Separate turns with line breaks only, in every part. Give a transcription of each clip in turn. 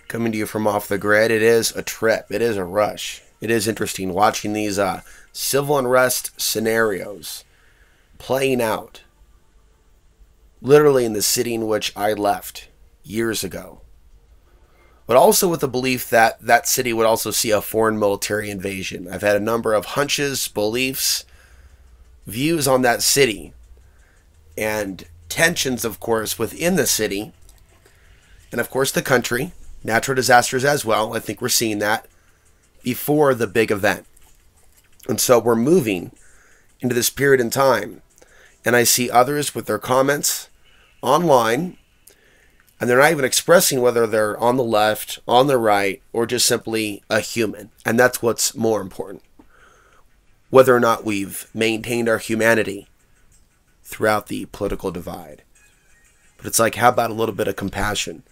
Coming to you from off the grid. It is a trip. It is a rush. It is interesting watching these civil unrest scenarios playing out literally in the city in which I left years ago. But also with the belief that that city would also see a foreign military invasion. I've had a number of hunches, beliefs, views on that city, and tensions, of course, within the city, and of course the country, natural disasters as well. I think we're seeing that before the big event. And so we're moving into this period in time, and I see others with their comments online, and they're not even expressing whether they're on the left, on the right, or just simply a human. And that's what's more important. Whether or not we've maintained our humanity throughout the political divide. But it's like, how about a little bit of compassion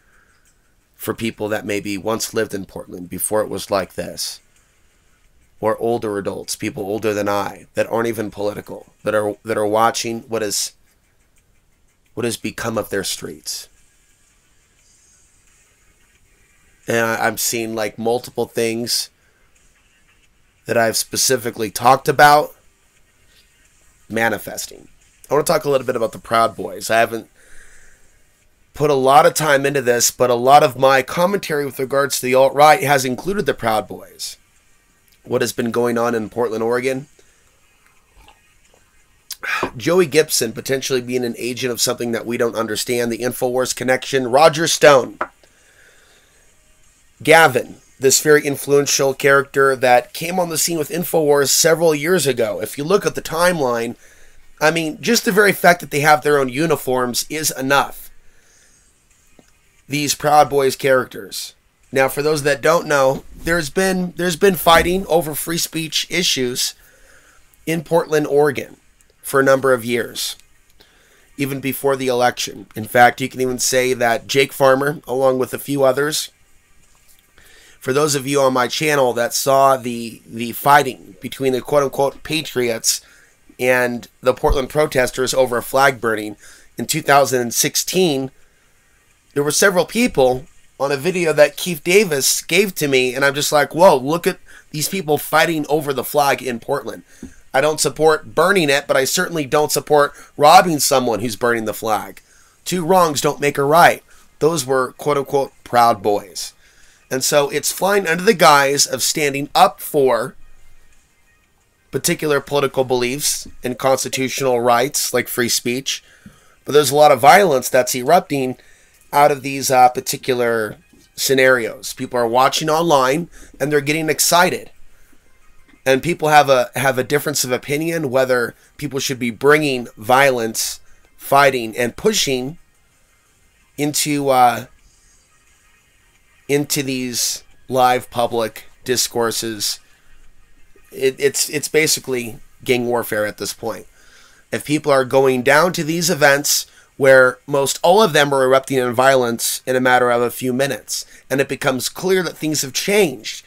for people that maybe once lived in Portland before it was like this? Or older adults, people older than I, that aren't even political, that are watching what has become of their streets. And I'm seeing like multiple things that I've specifically talked about manifesting. I want to talk a little bit about the Proud Boys. I haven't put a lot of time into this, but a lot of my commentary with regards to the alt-right has included the Proud Boys. What has been going on in Portland, Oregon. Joey Gibson potentially being an agent of something that we don't understand. The Infowars connection. Roger Stone. Gavin, this very influential character that came on the scene with Infowars several years ago. If you look at the timeline, I mean, just the very fact that they have their own uniforms is enough. These Proud Boys characters. Now, for those that don't know, there's been fighting over free speech issues in Portland, Oregon for a number of years, even before the election. In fact, you can even say that Jake Farmer, along with a few others, for those of you on my channel that saw the fighting between the quote-unquote patriots and the Portland protesters over a flag burning in 2016, there were several people on a video that Keith Davis gave to me, and I'm just like, whoa, look at these people fighting over the flag in Portland. I don't support burning it, but I certainly don't support robbing someone who's burning the flag. Two wrongs don't make a right. Those were quote-unquote Proud Boys. And so it's flying under the guise of standing up for particular political beliefs and constitutional rights like free speech. But there's a lot of violence that's erupting out of these particular scenarios. People are watching online and they're getting excited. And people have a difference of opinion whether people should be bringing violence, fighting, and pushing into these live public discourses. It's basically gang warfare at this point. If people are going down to these events where most all of them are erupting in violence in a matter of a few minutes, and it becomes clear that things have changed,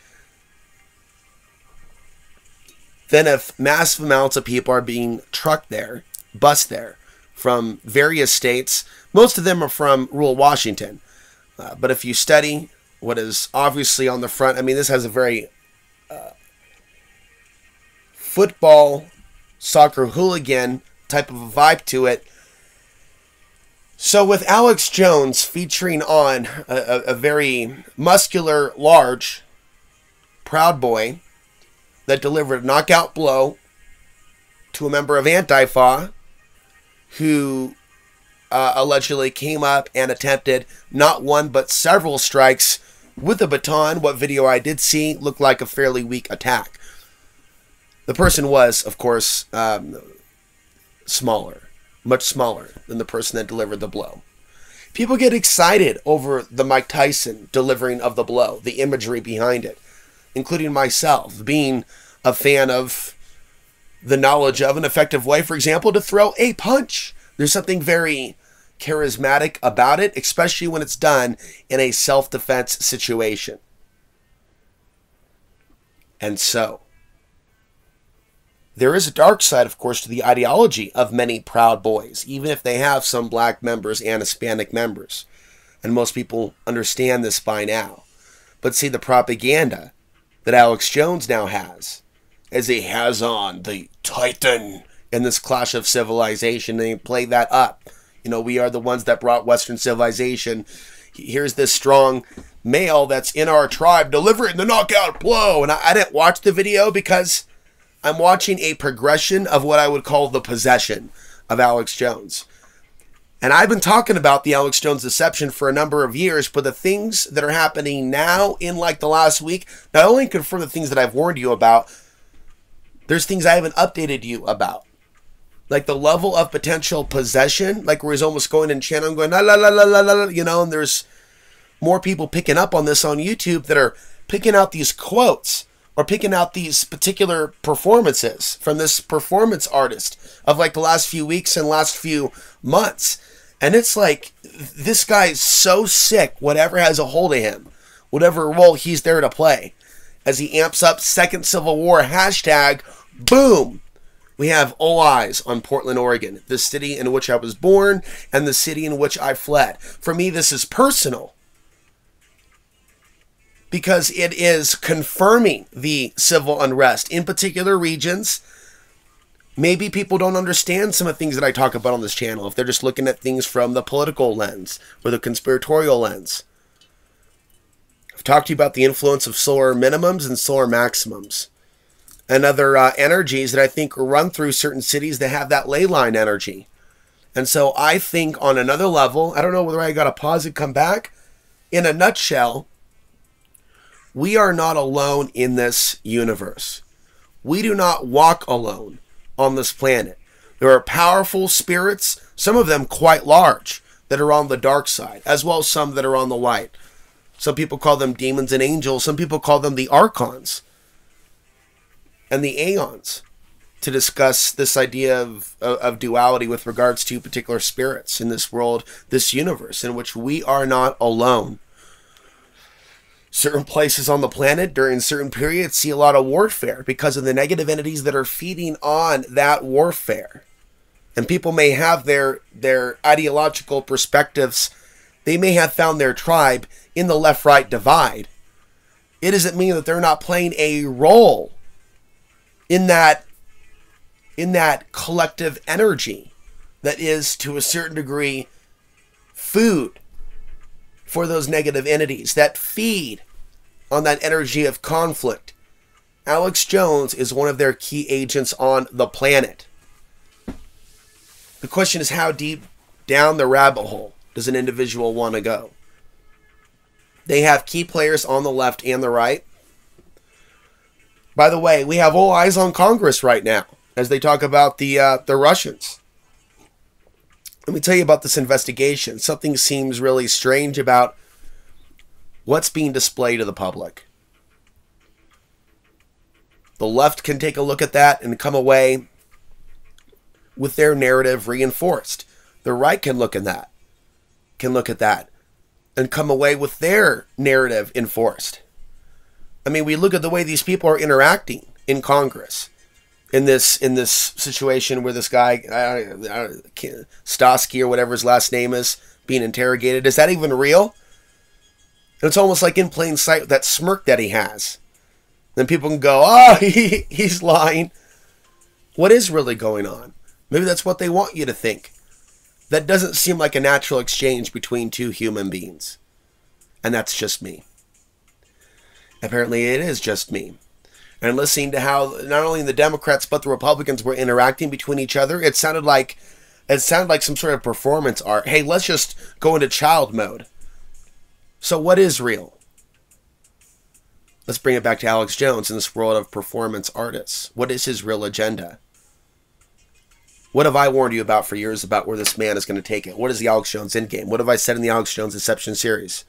then if massive amounts of people are being trucked there, bused there, from various states, most of them are from rural Washington, but if you study what is obviously on the front, I mean, this has a very football, soccer hooligan type of a vibe to it. So with Alex Jones featuring on a very muscular, large, Proud Boy that delivered a knockout blow to a member of Antifa who allegedly came up and attempted not one but several strikes with a baton. What video I did see looked like a fairly weak attack. The person was, of course, smaller. Much smaller than the person that delivered the blow. People get excited over the Mike Tyson delivering of the blow, the imagery behind it, including myself, being a fan of the knowledge of an effective way, for example, to throw a punch. There's something very charismatic about it, especially when it's done in a self-defense situation. And so, there is a dark side, of course, to the ideology of many Proud Boys, even if they have some black members and Hispanic members. And most people understand this by now. But see, the propaganda that Alex Jones now has, as he has on the Titan in this clash of civilization, and they play that up. You know, we are the ones that brought Western civilization. Here's this strong male that's in our tribe delivering the knockout blow. And I didn't watch the video because I'm watching a progression of what I would call the possession of Alex Jones. And I've been talking about the Alex Jones deception for a number of years, but the things that are happening now in like the last week, not only confirm the things that I've warned you about, there's things I haven't updated you about. Like the level of potential possession, like where he's almost going in channel and going, la la la la la la, you know, and there's more people picking up on this on YouTube that are picking out these quotes or picking out these particular performances from this performance artist of like the last few weeks and last few months. And it's like, this guy's so sick, whatever has a hold of him, whatever role he's there to play. As he amps up Second Civil War hashtag, boom, we have all eyes on Portland, Oregon, the city in which I was born and the city in which I fled. For me, this is personal because it is confirming the civil unrest in particular regions. Maybe people don't understand some of the things that I talk about on this channel if they're just looking at things from the political lens or the conspiratorial lens. I've talked to you about the influence of solar minimums and solar maximums and other energies that I think run through certain cities that have that ley line energy. And so I think on another level, I don't know whether I got to pause and come back. In a nutshell, we are not alone in this universe. We do not walk alone on this planet. There are powerful spirits, some of them quite large, that are on the dark side, as well as some that are on the light. Some people call them demons and angels. Some people call them the archons and the aeons to discuss this idea of duality with regards to particular spirits in this world, this universe, in which we are not alone. Certain places on the planet during certain periods see a lot of warfare because of the negative entities that are feeding on that warfare. And people may have their ideological perspectives. They may have found their tribe in the left-right divide. It doesn't mean that they're not playing a role in that collective energy that is, to a certain degree, food for those negative entities that feed on that energy of conflict. Alex Jones is one of their key agents on the planet. The question is, how deep down the rabbit hole does an individual want to go? They have key players on the left and the right. By the way, we have all eyes on Congress right now as they talk about the Russians. Let me tell you about this investigation. Something seems really strange about what's being displayed to the public. The left can take a look at that and come away with their narrative reinforced. The right can look at that, and come away with their narrative enforced. I mean, we look at the way these people are interacting in Congress. In this situation where this guy, Stosky or whatever his last name is, being interrogated. Is that even real? And it's almost like in plain sight with that smirk that he has. Then people can go, oh, he's lying. What is really going on? Maybe that's what they want you to think. That doesn't seem like a natural exchange between two human beings. And that's just me. Apparently it is just me. And listening to how not only the Democrats but the Republicans were interacting between each other, it sounded like some sort of performance art. Hey, let's just go into child mode. So what is real? Let's bring it back to Alex Jones in this world of performance artists. What is his real agenda? What have I warned you about for years about where this man is going to take it? What is the Alex Jones endgame? What have I said in the Alex Jones Deception series?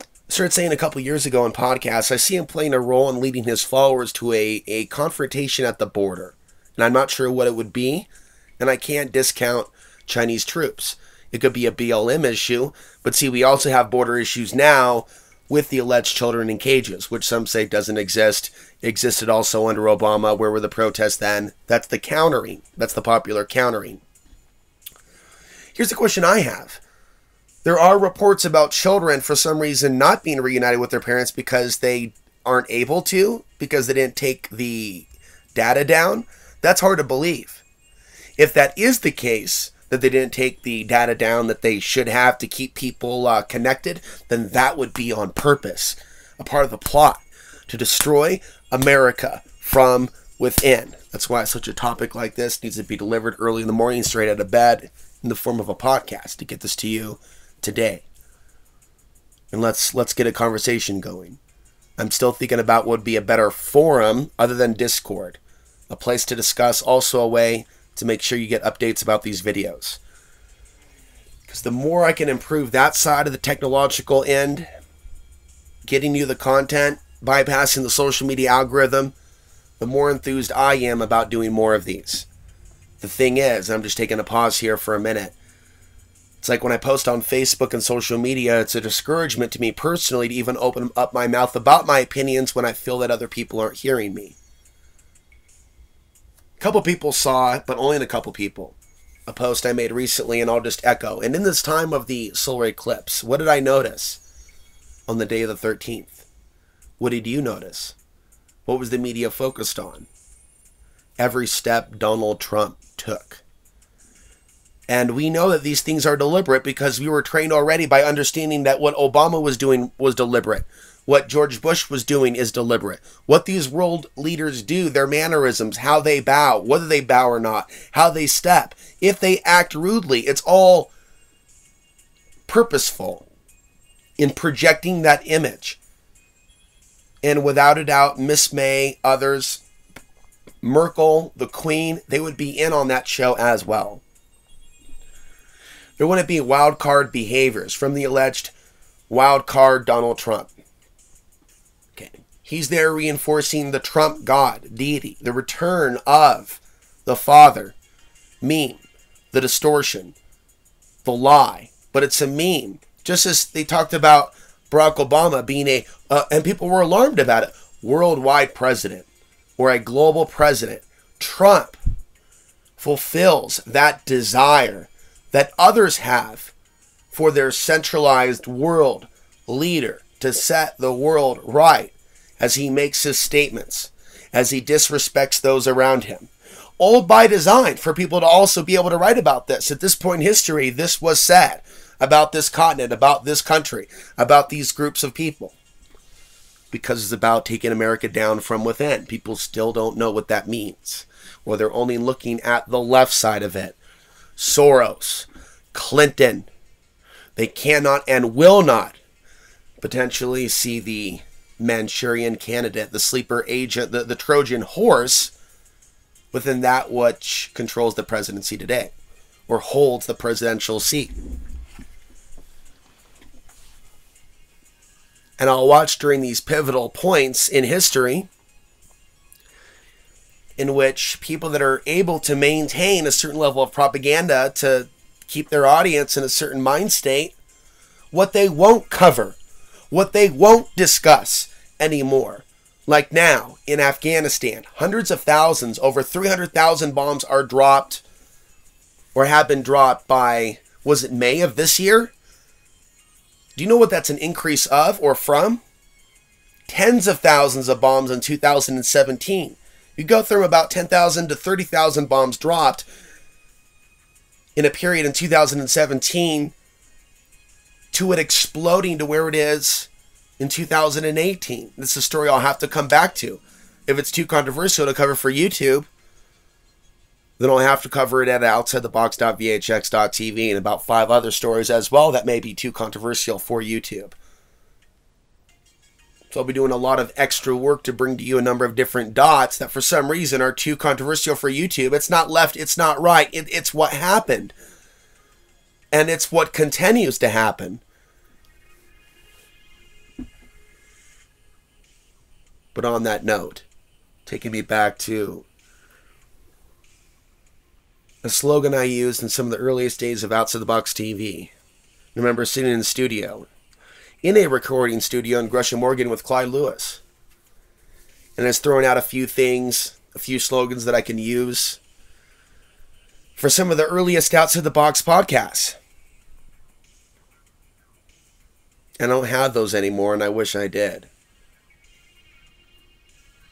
I started saying a couple years ago in podcasts, I see him playing a role in leading his followers to a confrontation at the border. And I'm not sure what it would be, and I can't discount Chinese troops. It could be a BLM issue, but see, we also have border issues now with the alleged children in cages, which some say doesn't exist. It existed also under Obama. Where were the protests then? That's the countering. That's the popular countering. Here's the question I have. There are reports about children, for some reason, not being reunited with their parents because they aren't able to, because they didn't take the data down. That's hard to believe. If that is the case, that they didn't take the data down that they should have to keep people connected, then that would be on purpose, a part of the plot to destroy America from within. That's why such a topic like this needs to be delivered early in the morning, straight out of bed, in the form of a podcast to get this to you today. And let's get a conversation going. I'm still thinking about what would be a better forum other than Discord. A place to discuss, also a way to make sure you get updates about these videos. Because the more I can improve that side of the technological end, getting you the content, bypassing the social media algorithm, the more enthused I am about doing more of these. The thing is, I'm just taking a pause here for a minute. It's like when I post on Facebook and social media, it's a discouragement to me personally to even open up my mouth about my opinions when I feel that other people aren't hearing me. A couple people saw it, but only a couple people. A post I made recently, and I'll just echo. And in this time of the solar eclipse, what did I notice on the day of the 13th? What did you notice? What was the media focused on? Every step Donald Trump took. And we know that these things are deliberate because we were trained already by understanding that what Obama was doing was deliberate. What George Bush was doing is deliberate. What these world leaders do, their mannerisms, how they bow, whether they bow or not, how they step, if they act rudely, it's all purposeful in projecting that image. And without a doubt, Miss May, others, Merkel, the Queen, they would be in on that show as well. There wouldn't be wild card behaviors from the alleged wild card Donald Trump. Okay. He's there reinforcing the Trump God, deity, the return of the father, meme, the distortion, the lie. But it's a meme. Just as they talked about Barack Obama being and people were alarmed about it, worldwide president or a global president. Trump fulfills that desire that others have for their centralized world leader to set the world right as he makes his statements, as he disrespects those around him. All by design for people to also be able to write about this. At this point in history, this was said about this continent, about this country, about these groups of people. Because it's about taking America down from within. People still don't know what that means. Or they're only looking at the left side of it. Soros, Clinton. They cannot and will not potentially see the Manchurian candidate, the sleeper agent, the Trojan horse within that which controls the presidency today or holds the presidential seat. And I'll watch during these pivotal points in history in which people that are able to maintain a certain level of propaganda to keep their audience in a certain mind state, what they won't cover, what they won't discuss anymore. Like now in Afghanistan, hundreds of thousands, over 300,000 bombs are dropped or have been dropped by, was it May of this year? Do you know what that's an increase of or from? Tens of thousands of bombs in 2017. You go through about 10,000 to 30,000 bombs dropped in a period in 2017 to it exploding to where it is in 2018. This is a story I'll have to come back to. If it's too controversial to cover for YouTube, then I'll have to cover it at outsidethebox.vhx.tv and about 5 other stories as well that may be too controversial for YouTube. So I'll be doing a lot of extra work to bring to you a number of different dots that for some reason are too controversial for YouTube. It's not left, it's not right, it's what happened. And it's what continues to happen. But on that note, taking me back to a slogan I used in some of the earliest days of Outside the Box TV. I remember sitting in the studio, in a recording studio in Gresham, Oregon with Clyde Lewis. And I was throwing out a few things, a few slogans that I can use for some of the earliest Outside the Box podcasts. I don't have those anymore, and I wish I did.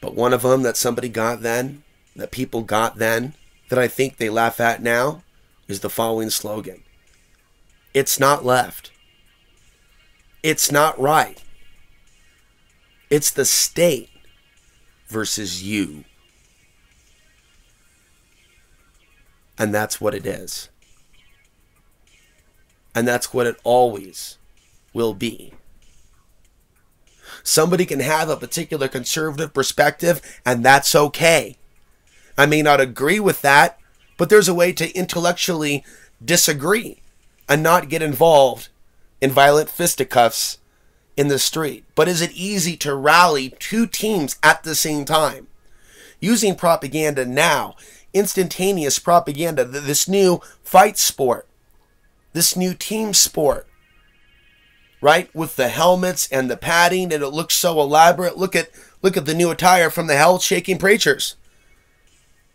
But one of them that somebody got then, that people got then, that I think they laugh at now, is the following slogan. It's not left. It's not right. It's the state versus you. And that's what it is. And that's what it always will be. Somebody can have a particular conservative perspective, and that's okay. I may not agree with that, but there's a way to intellectually disagree and not get involved in violent fisticuffs in the street. But is it easy to rally two teams at the same time? Using propaganda now, instantaneous propaganda, this new fight sport, this new team sport, right? With the helmets and the padding, and it looks so elaborate. Look at the new attire from the hell-shaking preachers,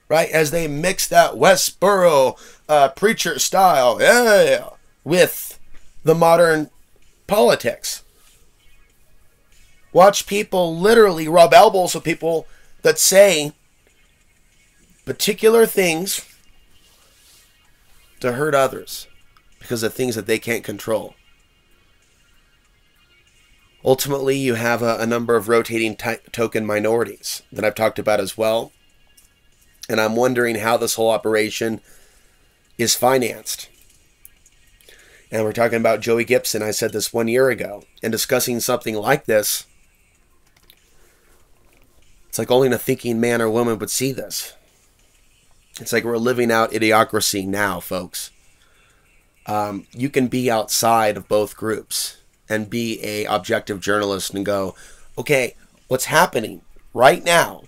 right? As they mix that Westboro preacher style, yeah, with the modern politics. Watch people literally rub elbows with people that say particular things to hurt others because of things that they can't control. Ultimately, you have a number of rotating token minorities that I've talked about as well. And I'm wondering how this whole operation is financed. And we're talking about Joey Gibson. I said this 1 year ago. And discussing something like this, it's like only a thinking man or woman would see this. It's like we're living out idiocracy now, folks. You can be outside of both groups and be a objective journalist and go, okay, what's happening right now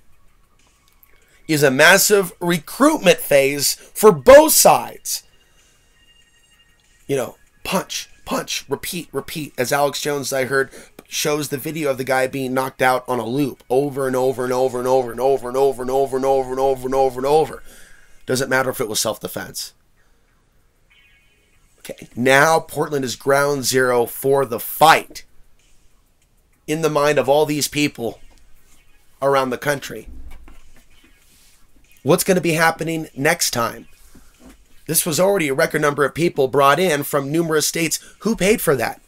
is a massive recruitment phase for both sides. You know, punch, punch, repeat, repeat. As Alex Jones, I heard, shows the video of the guy being knocked out on a loop over and over and over and over and over and over and over and over and over and over and over. Doesn't matter if it was self-defense. Okay, now Portland is ground zero for the fight in the mind of all these people around the country. What's going to be happening next time? This was already a record number of people brought in from numerous states. Who paid for that?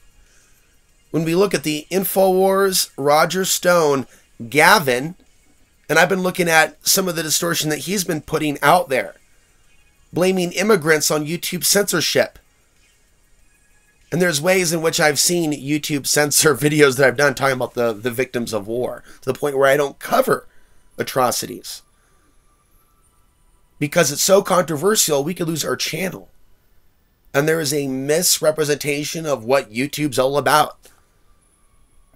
When we look at the Infowars, Roger Stone, Gavin, and I've been looking at some of the distortion that he's been putting out there, blaming immigrants on YouTube censorship. And there's ways in which I've seen YouTube censor videos that I've done talking about the victims of war, to the point where I don't cover atrocities. Because it's so controversial, we could lose our channel. And there is a misrepresentation of what YouTube's all about.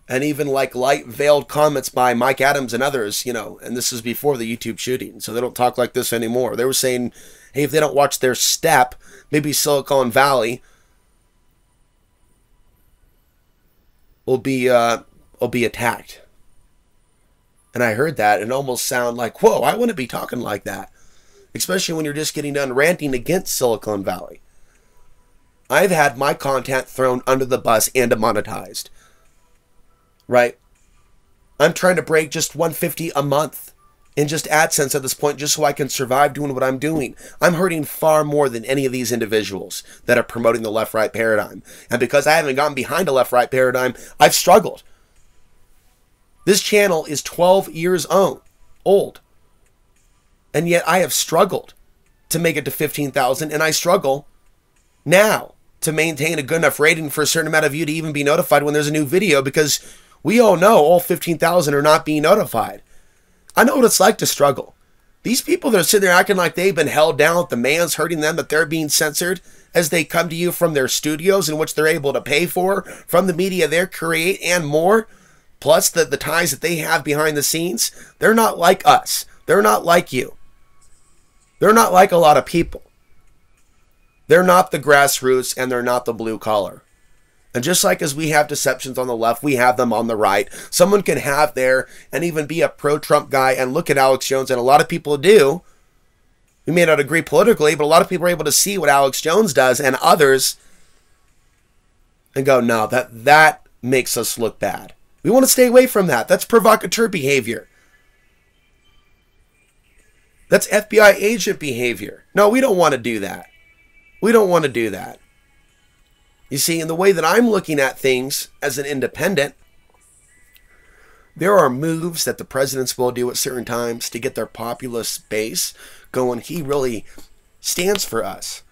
And even like light-veiled comments by Mike Adams and others, you know, and this is before the YouTube shooting, so they don't talk like this anymore. They were saying, hey, if they don't watch their step, maybe Silicon Valley will be attacked. And I heard that and almost sound like, whoa, I want to be talking like that. Especially when you're just getting done ranting against Silicon Valley. I've had my content thrown under the bus and demonetized. Right? I'm trying to break just $150 a month in just AdSense at this point, just so I can survive doing what I'm doing. I'm hurting far more than any of these individuals that are promoting the left-right paradigm. And because I haven't gotten behind a left-right paradigm, I've struggled. This channel is 12 years old. And yet I have struggled to make it to 15,000, and I struggle now to maintain a good enough rating for a certain amount of you to even be notified when there's a new video, because we all know all 15,000 are not being notified. I know what it's like to struggle. These people that are sitting there acting like they've been held down, that the man's hurting them, that they're being censored as they come to you from their studios in which they're able to pay for, from the media they create and more, plus the ties that they have behind the scenes. They're not like us. They're not like you. They're not like a lot of people. They're not the grassroots, and they're not the blue collar. And just like as we have deceptions on the left, we have them on the right. Someone can have there and even be a pro-Trump guy and look at Alex Jones, and a lot of people do. We may not agree politically, but a lot of people are able to see what Alex Jones does and others and go, no, that makes us look bad. We want to stay away from that. That's provocateur behavior. That's FBI agent behavior. No, we don't want to do that. We don't want to do that. You see, in the way that I'm looking at things as an independent, there are moves that the presidents will do at certain times to get their populist base going. He really stands for us.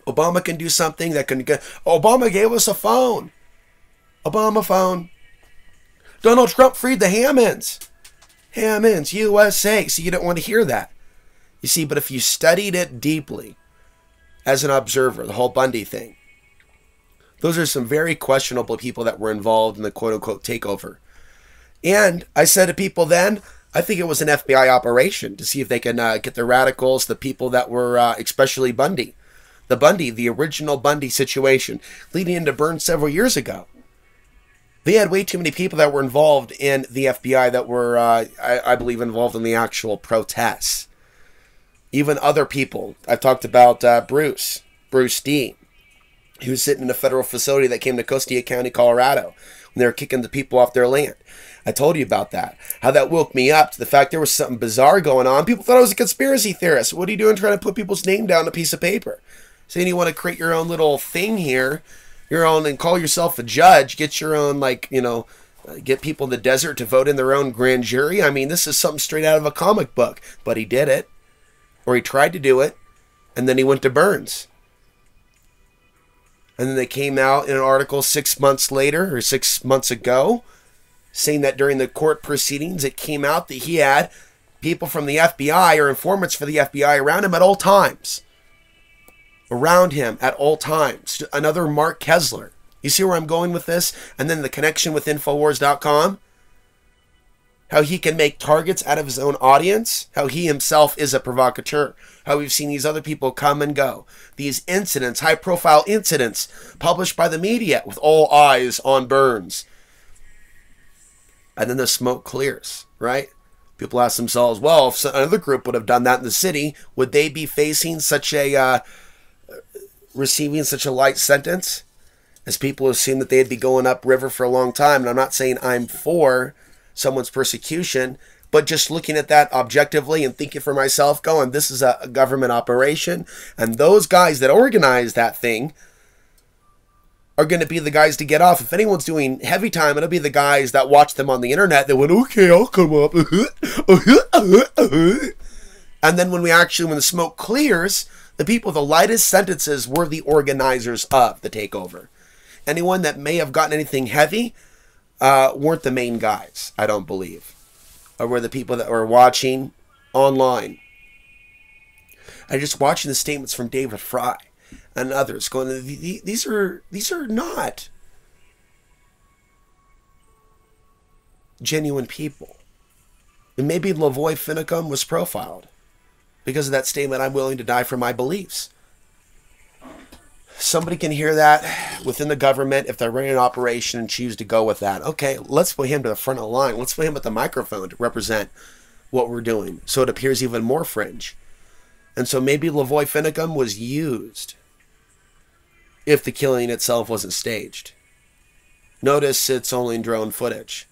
Obama can do something that can get... Obama gave us a phone. Obama phone. Donald Trump freed the Hammonds. Hammonds, USA. So you don't want to hear that. You see, but if you studied it deeply as an observer, the whole Bundy thing, those are some very questionable people that were involved in the quote-unquote takeover. And I said to people then, I think it was an FBI operation to see if they can get the radicals, the people that were, especially Bundy. The original Bundy situation, leading into Burns several years ago. They had way too many people that were involved in the FBI that were, I believe, involved in the actual protests. Even other people. I've talked about Bruce D. He was sitting in a federal facility that came to Costilla County, Colorado, when they were kicking the people off their land. I told you about that. How that woke me up to the fact there was something bizarre going on. People thought I was a conspiracy theorist. What are you doing trying to put people's name down on a piece of paper? Saying you want to create your own little thing here, your own, and call yourself a judge, get your own, get people in the desert to vote in their own grand jury. I mean, this is something straight out of a comic book. But he did it, or he tried to do it, and then he went to Burns. And then they came out in an article 6 months later, or 6 months ago, saying that during the court proceedings, it came out that he had people from the FBI or informants for the FBI around him at all times. Around him at all times. Another Mark Kessler. You see where I'm going with this? And then the connection with infowars.com. How he can make targets out of his own audience. How he himself is a provocateur. How we've seen these other people come and go. These incidents, high-profile incidents, published by the media with all eyes on Burns. And then the smoke clears, right? People ask themselves, well, if another group would have done that in the city, would they be facing such a... receiving such a light sentence? As people assume that they'd be going upriver for a long time. And I'm not saying I'm for someone's persecution, but just looking at that objectively and thinking for myself, going, this is a government operation, and those guys that organize that thing are going to be the guys to get off. If anyone's doing heavy time, it'll be the guys that watch them on the internet that went, okay, I'll come up. And then when the smoke clears, the people with the lightest sentences were the organizers of the takeover. Anyone that may have gotten anything heavy weren't the main guys, I don't believe. Or were the people that were watching online. I'm just watching the statements from David Fry and others going, these are not genuine people. And maybe Lavoy Finicum was profiled because of that statement, I'm willing to die for my beliefs. Somebody can hear that within the government if they're running an operation and choose to go with that. Okay, let's put him to the front of the line. Let's put him at the microphone to represent what we're doing so it appears even more fringe. And so maybe Lavoy Finicum was used if the killing itself wasn't staged. Notice it's only drone footage.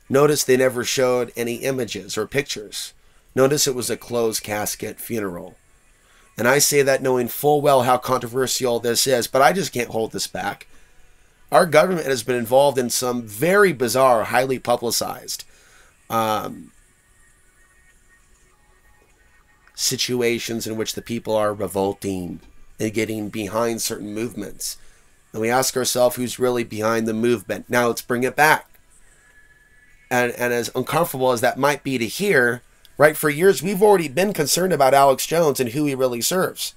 Notice they never showed any images or pictures. Notice it was a closed casket funeral. And I say that knowing full well how controversial this is, but I just can't hold this back. Our government has been involved in some very bizarre, highly publicized situations in which the people are revolting and getting behind certain movements. And we ask ourselves who's really behind the movement. Now let's bring it back. And as uncomfortable as that might be to hear, right, for years we've already been concerned about Alex Jones and who he really serves.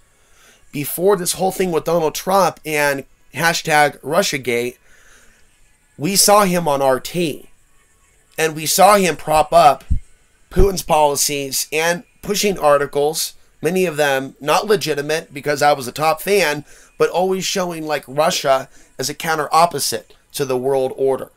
Before this whole thing with Donald Trump and hashtag Russiagate, we saw him on RT. And we saw him prop up Putin's policies and pushing articles, many of them not legitimate because I was a top fan, but always showing like Russia as a counter opposite to the world order.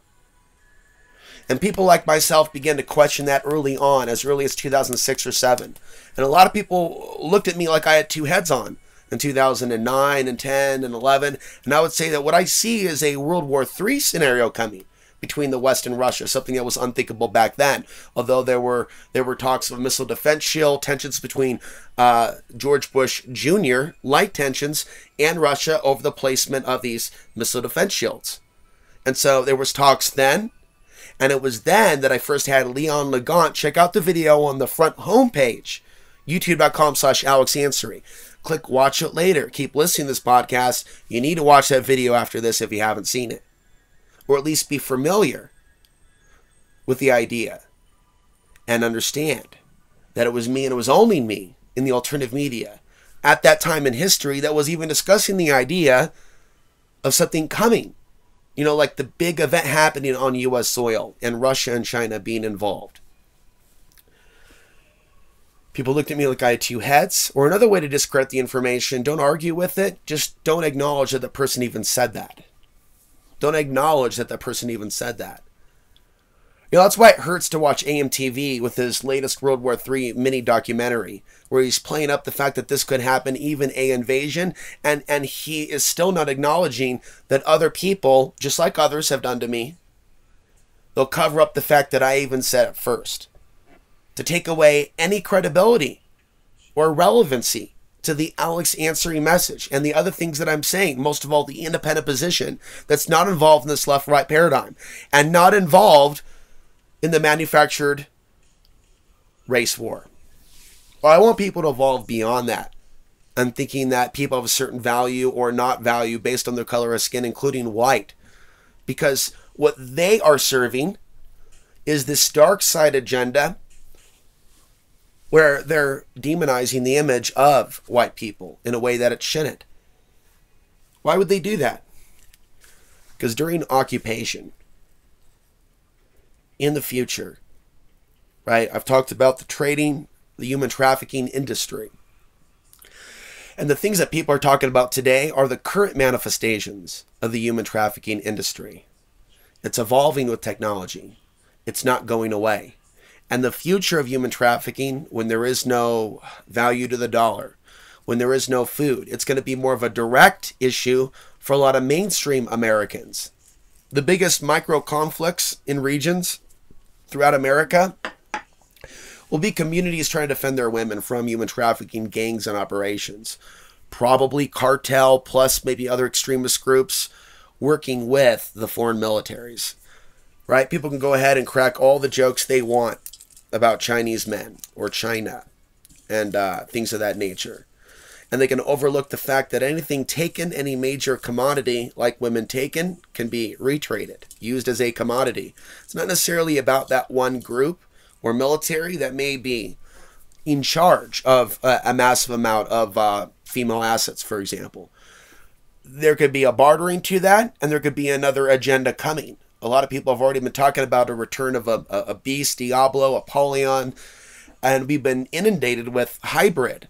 And people like myself began to question that early on, as early as 2006 or 7. And a lot of people looked at me like I had two heads on. in 2009 and 10 and 11. And I would say that what I see is a World War III scenario coming between the West and Russia, something that was unthinkable back then. Although there were talks of missile defense shield, tensions between George Bush Jr., light tensions, and Russia over the placement of these missile defense shields. And so there was talks then, and it was then that I first had Leon Legant. Check out the video on the front homepage, youtube.com/AlexAnsary. Click watch it later. Keep listening to this podcast. You need to watch that video after this if you haven't seen it, or at least be familiar with the idea and understand that it was me, and it was only me in the alternative media at that time in history that was even discussing the idea of something coming. You know, like the big event happening on U.S. soil and Russia and China being involved. People looked at me like I had two heads. Or another way to discredit the information, don't argue with it. Just don't acknowledge that the person even said that. Don't acknowledge that the person even said that. You know, that's why it hurts to watch AMTV with his latest World War III mini documentary, where he's playing up the fact that this could happen, even an invasion, and he is still not acknowledging that other people, just like others have done to me, they'll cover up the fact that I even said it first, to take away any credibility or relevancy to the Alex answering message and the other things that I'm saying, most of all the independent position that's not involved in this left-right paradigm and not involved in the manufactured race war. Well, I want people to evolve beyond that. I'm thinking that people have a certain value or not value based on their color of skin, including white. Because what they are serving is this dark side agenda where they're demonizing the image of white people in a way that it shouldn't. Why would they do that? Because during occupation, in the future, right? I've talked about the trading, the human trafficking industry. And the things that people are talking about today are the current manifestations of the human trafficking industry. It's evolving with technology. It's not going away. And the future of human trafficking, when there is no value to the dollar, when there is no food, it's going to be more of a direct issue for a lot of mainstream Americans. The biggest micro conflicts in regions throughout America will be communities trying to defend their women from human trafficking gangs and operations. Probably cartel plus maybe other extremist groups working with the foreign militaries. Right? People can go ahead and crack all the jokes they want about Chinese men or China and things of that nature. And they can overlook the fact that anything taken, any major commodity like women taken, can be retraded, used as a commodity. It's not necessarily about that one group or military that may be in charge of a massive amount of female assets, for example. There could be a bartering to that, and there could be another agenda coming. A lot of people have already been talking about a return of a beast, Diablo, Apollyon, and we've been inundated with hybrid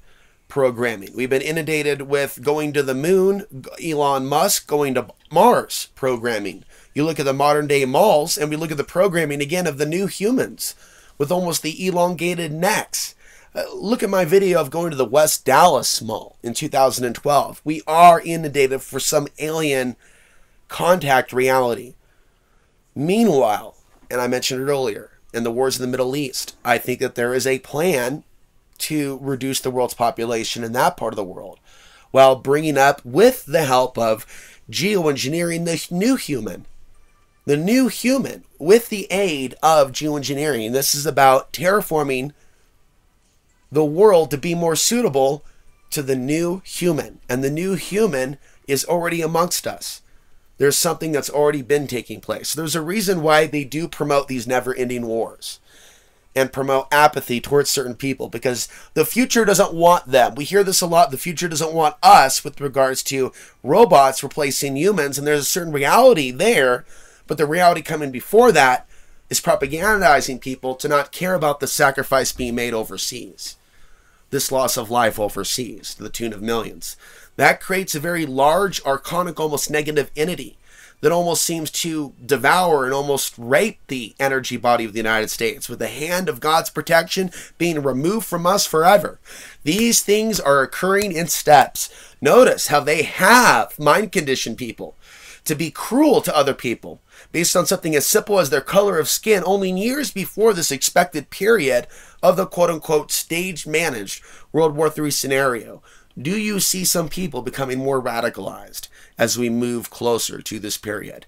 programming. We've been inundated with going to the moon, Elon Musk going to Mars programming. You look at the modern day malls and we look at the programming again of the new humans with almost the elongated necks. Look at my video of going to the West Dallas Mall in 2012. We are inundated for some alien contact reality. Meanwhile, and I mentioned it earlier, in the wars in the Middle East, I think that there is a plan to reduce the world's population in that part of the world, while bringing up, with the help of geoengineering, the new human. The new human, with the aid of geoengineering. This is about terraforming the world to be more suitable to the new human. And the new human is already amongst us. There's something that's already been taking place. There's a reason why they do promote these never-ending wars and promote apathy towards certain people, because the future doesn't want them. We hear this a lot. The future doesn't want us with regards to robots replacing humans, and there's a certain reality there, but the reality coming before that is propagandizing people to not care about the sacrifice being made overseas. This loss of life overseas to the tune of millions. That creates a very large, archonic, almost negative entity that almost seems to devour and almost rape the energy body of the United States, with the hand of God's protection being removed from us forever. These things are occurring in steps. Notice how they have mind conditioned people to be cruel to other people based on something as simple as their color of skin, only years before this expected period of the quote-unquote stage managed World War III scenario. Do you see some people becoming more radicalized as we move closer to this period?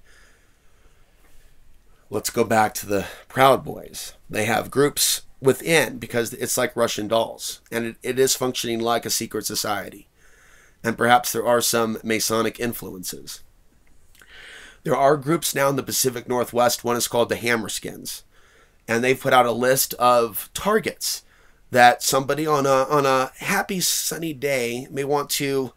Let's go back to the Proud Boys. They have groups within because it's like Russian dolls, and it is functioning like a secret society. And perhaps there are some Masonic influences. There are groups now in the Pacific Northwest. One is called the Hammerskins, and they've put out a list of targets that somebody on a happy sunny day may want to,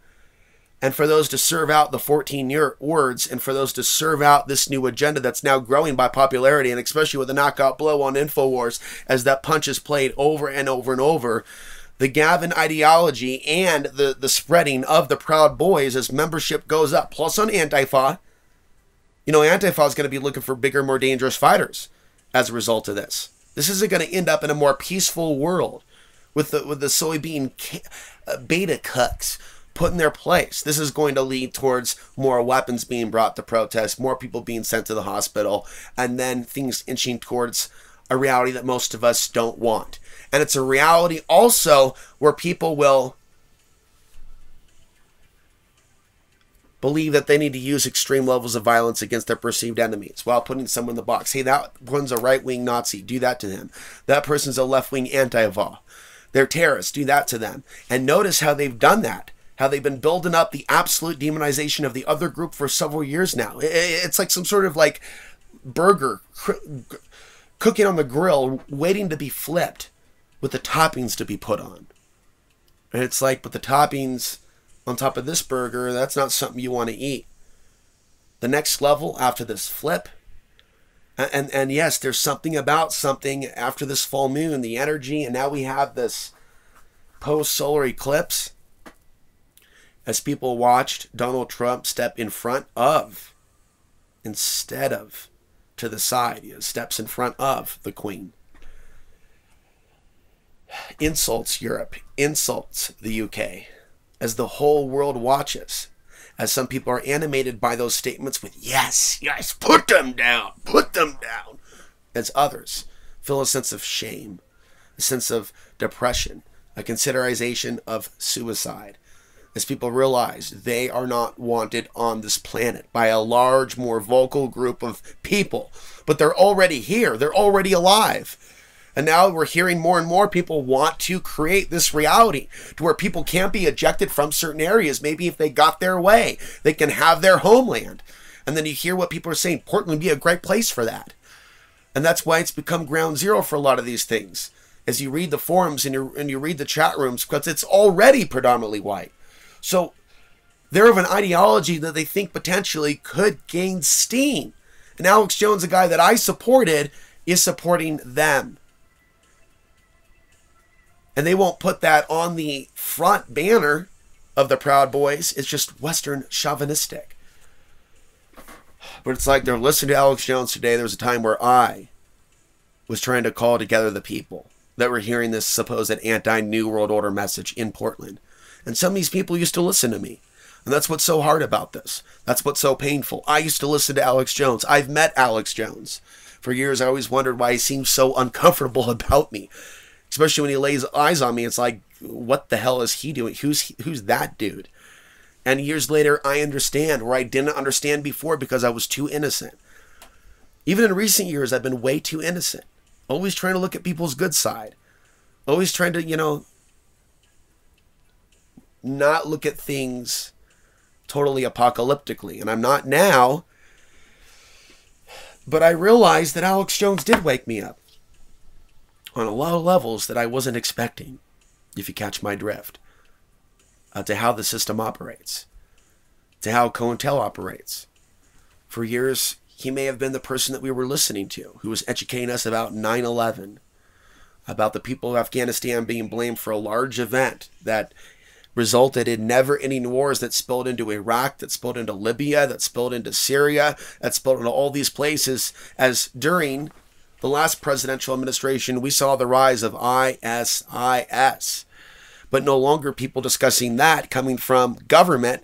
and for those to serve out the 14 words, and for those to serve out this new agenda that's now growing by popularity, and especially with the knockout blow on InfoWars as that punch is played over and over and over, the Gavin ideology and the spreading of the Proud Boys as membership goes up, plus on Antifa. You know, Antifa is going to be looking for bigger, more dangerous fighters as a result of this. This isn't going to end up in a more peaceful world with the soybean beta cucks put in their place. This is going to lead towards more weapons being brought to protest, more people being sent to the hospital, and then things inching towards a reality that most of us don't want. And it's a reality also where people will believe that they need to use extreme levels of violence against their perceived enemies while putting someone in the box. Hey, that one's a right-wing Nazi. Do that to him. That person's a left-wing anti-va. They're terrorists. Do that to them. And notice how they've done that. How they've been building up the absolute demonization of the other group for several years now. It's like some sort of like burger cooking on the grill waiting to be flipped with the toppings to be put on. And it's like, but the toppings on top of this burger, that's not something you want to eat. The next level after this flip, and yes, there's something about something after this full moon, the energy, and now we have this post-solar eclipse as people watched Donald Trump step in front of, instead of to the side, he steps in front of the Queen. Insults Europe, insults the UK, as the whole world watches, as some people are animated by those statements with, yes, yes, put them down, as others feel a sense of shame, a sense of depression, a consideration of suicide, as people realize they are not wanted on this planet by a large, more vocal group of people, but they're already here, they're already alive. And now we're hearing more and more people want to create this reality to where people can't be ejected from certain areas. Maybe if they got their way, they can have their homeland. And then you hear what people are saying, Portland would be a great place for that. And that's why it's become ground zero for a lot of these things. As you read the forums and you read the chat rooms, because it's already predominantly white. So they're of an ideology that they think potentially could gain steam. And Alex Jones, a guy that I supported, is supporting them. And they won't put that on the front banner of the Proud Boys. It's just Western chauvinistic. But it's like they're listening to Alex Jones today. There was a time where I was trying to call together the people that were hearing this supposed anti-New World Order message in Portland. And some of these people used to listen to me. And that's what's so hard about this. That's what's so painful. I used to listen to Alex Jones. I've met Alex Jones. For years, I always wondered why he seemed so uncomfortable about me. Especially when he lays eyes on me, it's like, what the hell is he doing? Who's that dude? And years later, I understand where I didn't understand before because I was too innocent. Even in recent years, I've been way too innocent. Always trying to look at people's good side. Always trying to, not look at things totally apocalyptically. And I'm not now. But I realized that Alex Jones did wake me up on a lot of levels that I wasn't expecting, if you catch my drift, to how the system operates, to how COINTEL operates. For years, he may have been the person that we were listening to, who was educating us about 9/11, about the people of Afghanistan being blamed for a large event that resulted in never-ending wars that spilled into Iraq, that spilled into Libya, that spilled into Syria, that spilled into all these places. As during the last presidential administration, we saw the rise of ISIS. But no longer people discussing that coming from government,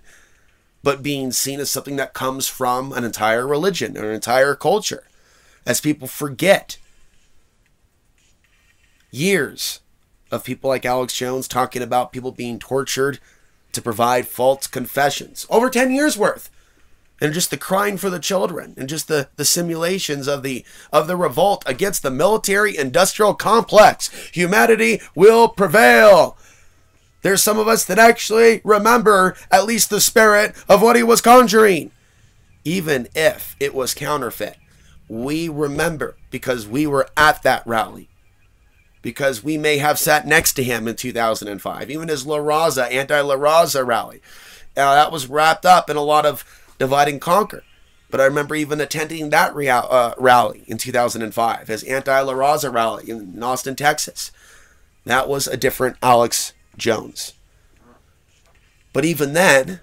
but being seen as something that comes from an entire religion or an entire culture. As people forget years of people like Alex Jones talking about people being tortured to provide false confessions. Over 10 years worth. And just the crying for the children and just the simulations of the revolt against the military industrial complex. Humanity will prevail. There's some of us that actually remember at least the spirit of what he was conjuring. Even if it was counterfeit. We remember because we were at that rally. Because we may have sat next to him in 2005. Even his La Raza, anti-La Raza rally. That was wrapped up in a lot of divide and conquer. But I remember even attending that rally in 2005. His anti-La Raza rally in Austin, Texas. That was a different Alex Jones. But even then,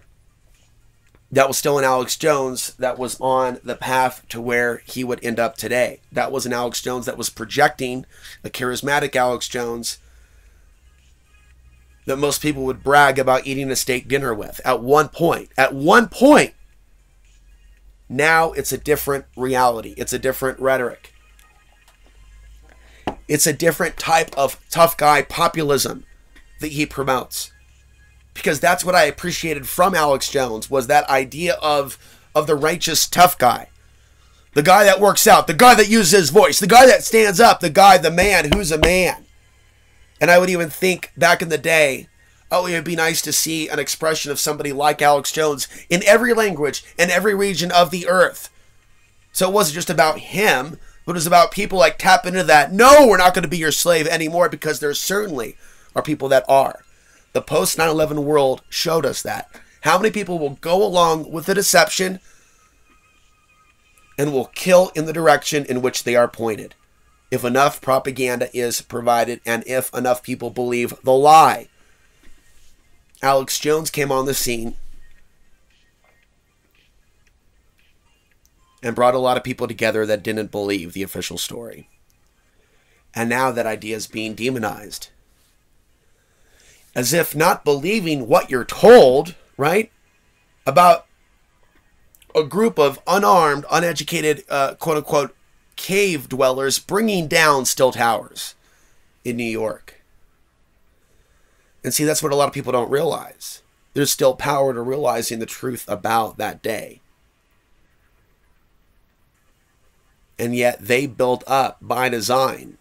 that was still an Alex Jones that was on the path to where he would end up today. That was an Alex Jones that was projecting a charismatic Alex Jones that most people would brag about eating a steak dinner with at one point. At one point. Now it's a different reality. It's a different rhetoric. It's a different type of tough guy populism that he promotes. Because that's what I appreciated from Alex Jones, was that idea of the righteous tough guy. The guy that works out, the guy that uses his voice, the guy that stands up, the guy, the man who's a man. And I would even think back in the day, oh, it would be nice to see an expression of somebody like Alex Jones in every language, in every region of the earth. So it wasn't just about him, but it was about people like tapping into that. No, we're not going to be your slave anymore, because there certainly are people that are. The post 9/11 world showed us that. How many people will go along with the deception and will kill in the direction in which they are pointed? If enough propaganda is provided and if enough people believe the lie. Alex Jones came on the scene and brought a lot of people together that didn't believe the official story. And now that idea is being demonized. As if not believing what you're told, right, about a group of unarmed, uneducated, quote-unquote, cave dwellers bringing down still towers in New York. And see, that's what a lot of people don't realize. There's still power to realizing the truth about that day. And yet they built up, by design,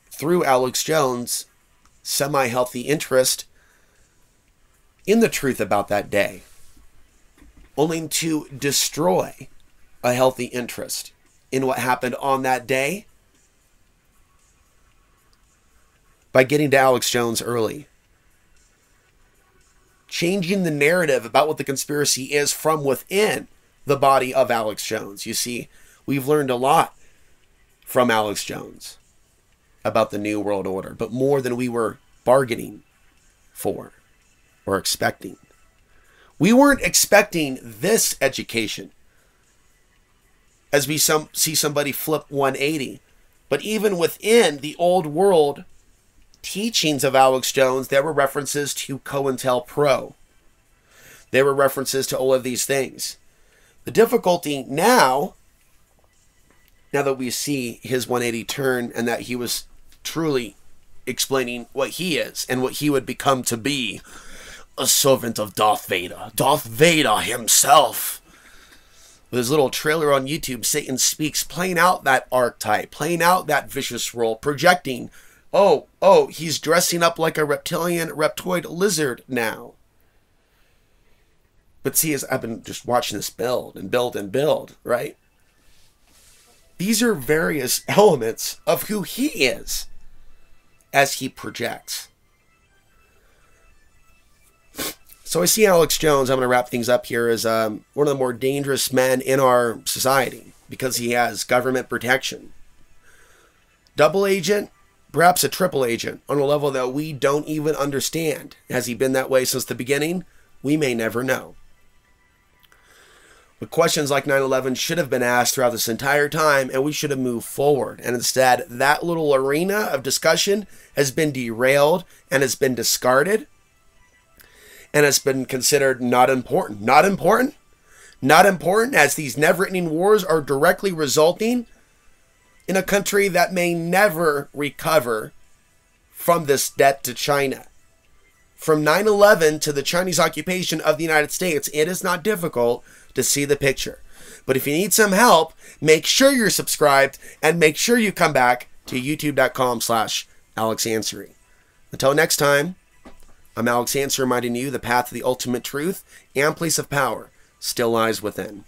through Alex Jones, semi-healthy interest in the truth about that day, only to destroy a healthy interest in what happened on that day by getting to Alex Jones early. Changing the narrative about what the conspiracy is from within the body of Alex Jones. You see, we've learned a lot from Alex Jones about the New World Order, but more than we were bargaining for or expecting. We weren't expecting this education as we see somebody flip 180. But even within the old world teachings of Alex Jones, there were references to COINTELPRO. There were references to all of these things. The difficulty now that we see his 180 turn and that he was truly explaining what he is and what he would become to be, a servant of Darth Vader. Darth Vader himself. With his little trailer on YouTube, Satan Speaks, playing out that archetype, playing out that vicious role, projecting, oh, he's dressing up like a reptoid lizard now. But see, as I've been just watching this build and build, right? These are various elements of who he is as he projects. So I see Alex Jones, I'm going to wrap things up here, as one of the more dangerous men in our society because he has government protection. Double agent, Perhaps a triple agent on a level that we don't even understand. Has he been that way since the beginning? We may never know. But questions like 9/11 should have been asked throughout this entire time, and we should have moved forward. And instead, that little arena of discussion has been derailed and has been discarded and has been considered not important. Not important? Not important, as these never-ending wars are directly resulting in a country that may never recover from this debt to China. From 9/11 to the Chinese occupation of the United States, it is not difficult to see the picture. But if you need some help, make sure you're subscribed and make sure you come back to youtube.com/AlexAnswery. Until next time, I'm Alex Answer, reminding you the path to the ultimate truth and place of power still lies within.